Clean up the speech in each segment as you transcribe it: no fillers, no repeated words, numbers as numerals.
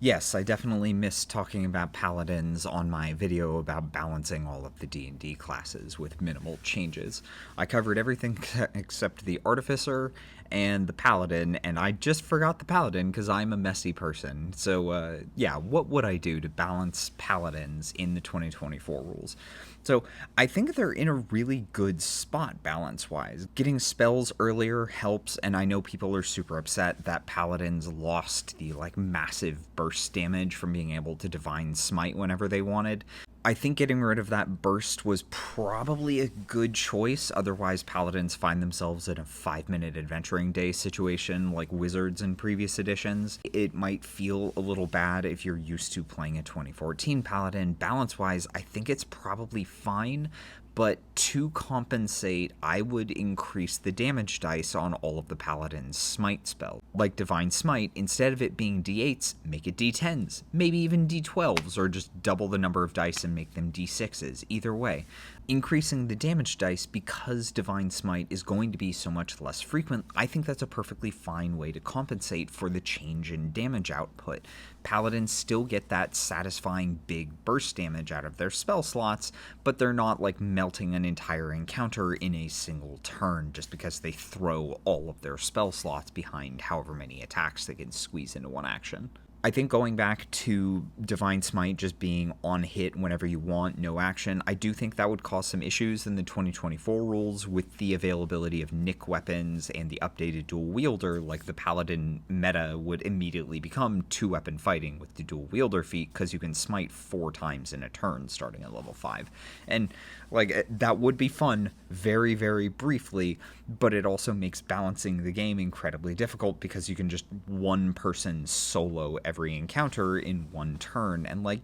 Yes, I definitely missed talking about paladins on my video about balancing all of the D&D classes with minimal changes. I covered everything except the artificer and the paladin, and I just forgot the paladin because I'm a messy person. So yeah, what would I do to balance paladins in the 2024 rules? So I think they're in a really good spot balance wise. Getting spells earlier helps, and I know people are super upset that paladins lost the like massive burst damage from being able to divine smite whenever they wanted. I think getting rid of that burst was probably a good choice. Otherwise, paladins find themselves in a 5 minute adventuring day situation like wizards in previous editions. It might feel a little bad if you're used to playing a 2014 paladin. Balance wise, I think it's probably fine. But to compensate, I would increase the damage dice on all of the paladin's smite spells. Like Divine Smite, instead of it being d8s, make it d10s, maybe even d12s, or just double the number of dice and make them d6s. Either way, increasing the damage dice because Divine Smite is going to be so much less frequent, I think that's a perfectly fine way to compensate for the change in damage output. Paladins still get that satisfying big burst damage out of their spell slots, but they're not like melting an entire encounter in a single turn just because they throw all of their spell slots behind however many attacks they can squeeze into one action. I think going back to Divine Smite just being on hit whenever you want, no action, I do think that would cause some issues in the 2024 rules with the availability of Nick weapons and the updated dual wielder. Like the Paladin meta would immediately become 2-weapon fighting with the dual wielder feat because you can smite 4 times in a turn starting at level 5. And like that would be fun very, very briefly, but it also makes balancing the game incredibly difficult because you can just one person solo every encounter in one turn, and like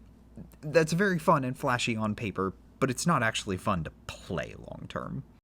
that's very fun and flashy on paper, but it's not actually fun to play long term.